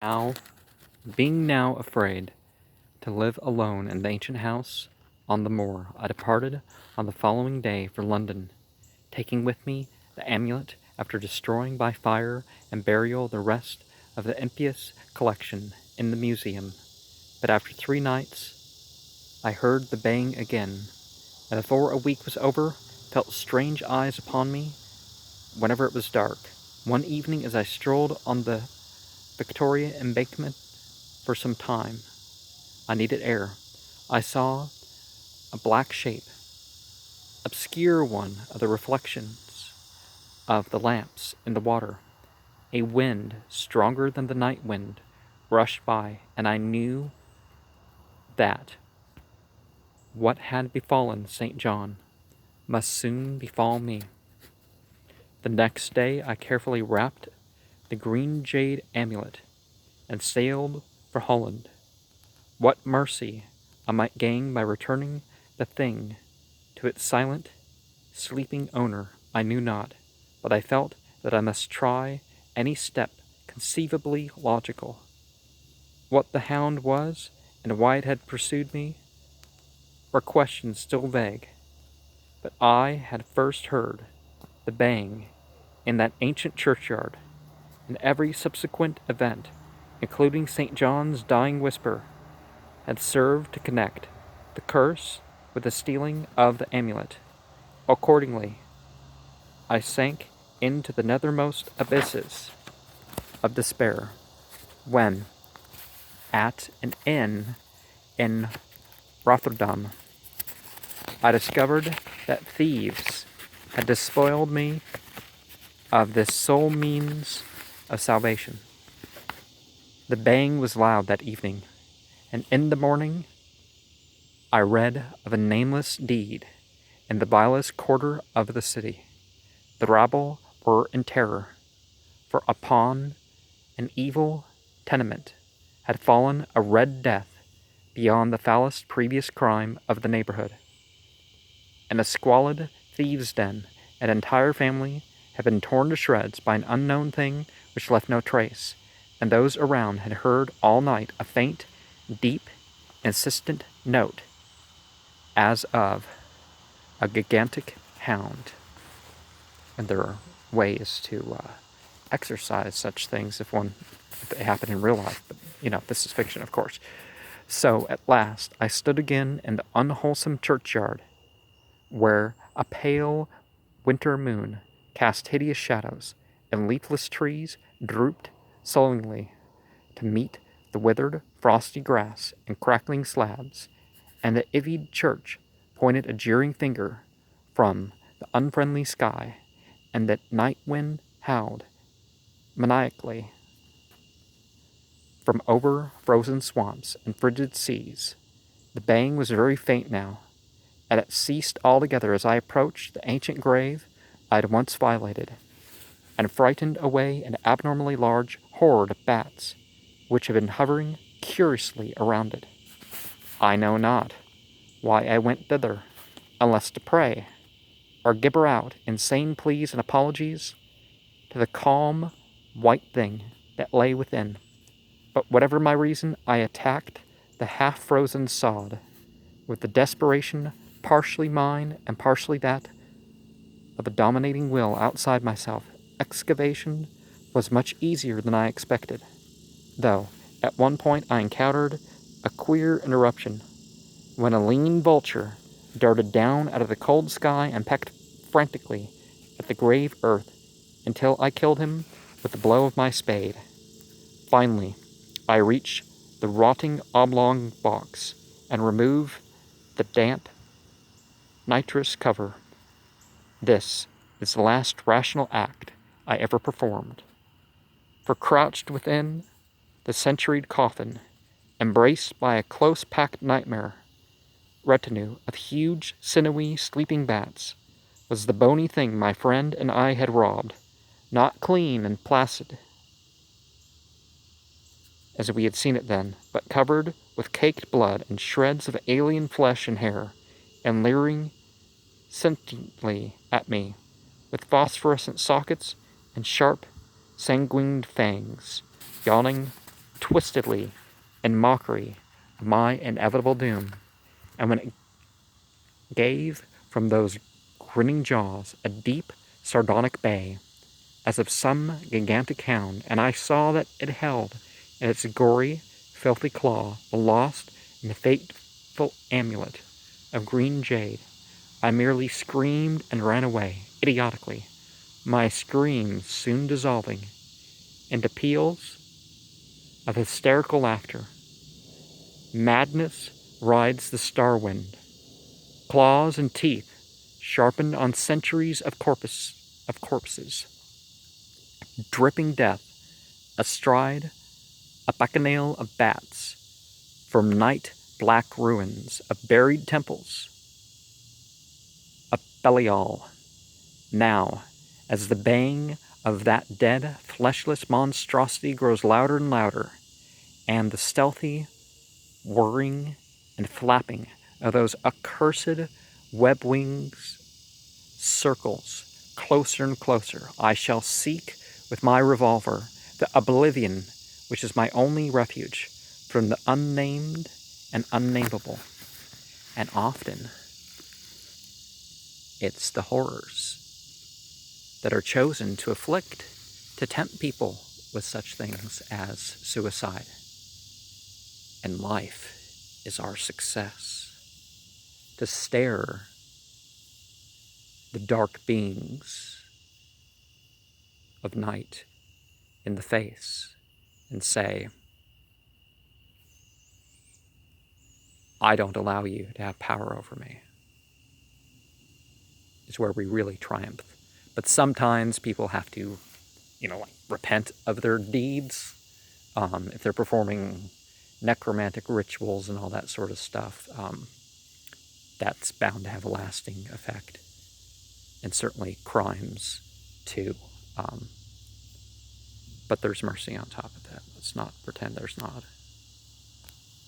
Now, being now afraid to live alone in the ancient house on the moor, I departed on the following day for London, taking with me the amulet after destroying by fire and burial the rest of the impious collection in the museum. But after 3 nights, I heard the baying again, and before a week was over, felt strange eyes upon me whenever it was dark. One evening, as I strolled on the Victoria Embankment for some time, I needed air. I saw a black shape, obscure one of the reflections of the lamps in the water. A wind, stronger than the night wind, rushed by, and I knew that what had befallen St. John must soon befall me. The next day I carefully wrapped the green jade amulet and sailed for Holland. What mercy I might gain by returning the thing to its silent, sleeping owner I knew not, but I felt that I must try any step conceivably logical. What the hound was, and why it had pursued me, were questions still vague, but I had first heard the bang in that ancient churchyard, and every subsequent event, including St. John's dying whisper, had served to connect the curse with the stealing of the amulet. Accordingly, I sank into the nethermost abysses of despair when, at an inn in Rotterdam, I discovered that thieves had despoiled me of this sole means of salvation. The baying was loud that evening, and in the morning I read of a nameless deed in the vilest quarter of the city. The rabble were in terror, for upon an evil tenement had fallen a red death beyond the foulest previous crime of the neighborhood. In a squalid thieves' den, an entire family had been torn to shreds by an unknown thing which left no trace, and those around had heard all night a faint, deep, insistent note, as of a gigantic hound. And there are ways to exercise such things if they happen in real life. But, this is fiction, of course. So, at last, I stood again in the unwholesome churchyard, where a pale winter moon cast hideous shadows, and leafless trees drooped sullenly to meet the withered, frosty grass and crackling slabs, and the ivied church pointed a jeering finger from the unfriendly sky, and the night wind howled maniacally from over frozen swamps and frigid seas. The baying was very faint now, and it ceased altogether as I approached the ancient grave I had once violated, and frightened away an abnormally large horde of bats, which had been hovering curiously around it. I know not why I went thither, unless to pray, or gibber out insane pleas and apologies to the calm, white thing that lay within. But whatever my reason, I attacked the half-frozen sod with the desperation partially mine and partially that of a dominating will outside myself. Excavation was much easier than I expected, though at one point I encountered a queer interruption when a lean vulture darted down out of the cold sky and pecked frantically at the grave earth until I killed him with the blow of my spade. Finally, I reached the rotting oblong box and removed the damp, nitrous cover. This is the last rational act I ever performed. For crouched within the centuried coffin, embraced by a close-packed nightmare retinue of huge, sinewy, sleeping bats, was the bony thing my friend and I had robbed, not clean and placid, as we had seen it then, but covered with caked blood and shreds of alien flesh and hair, and leering sentiently at me, with phosphorescent sockets and sharp, sanguined fangs, yawning twistedly in mockery of my inevitable doom, and when it gave from those grinning jaws a deep, sardonic bay, as of some gigantic hound, and I saw that it held in its gory, filthy claw the lost and fateful amulet of green jade, I merely screamed and ran away, idiotically, my screams soon dissolving into peals of hysterical laughter. Madness rides the star wind. Claws and teeth sharpened on centuries of corpses, dripping death astride a bacchanal of bats from night black ruins of buried temples. A Belial, now, as the baying of that dead, fleshless monstrosity grows louder and louder, and the stealthy whirring and flapping of those accursed web wings circles closer and closer, I shall seek with my revolver the oblivion which is my only refuge from the unnamed and unnameable. And often, it's the horrors that are chosen to afflict, to tempt people with such things as suicide. And life is our success. To stare the dark beings of night in the face and say, I don't allow you to have power over me, is where we really triumph. But sometimes people have to, repent of their deeds. If they're performing necromantic rituals and all that sort of stuff, that's bound to have a lasting effect. And certainly crimes, too. But there's mercy on top of that. Let's not pretend there's not.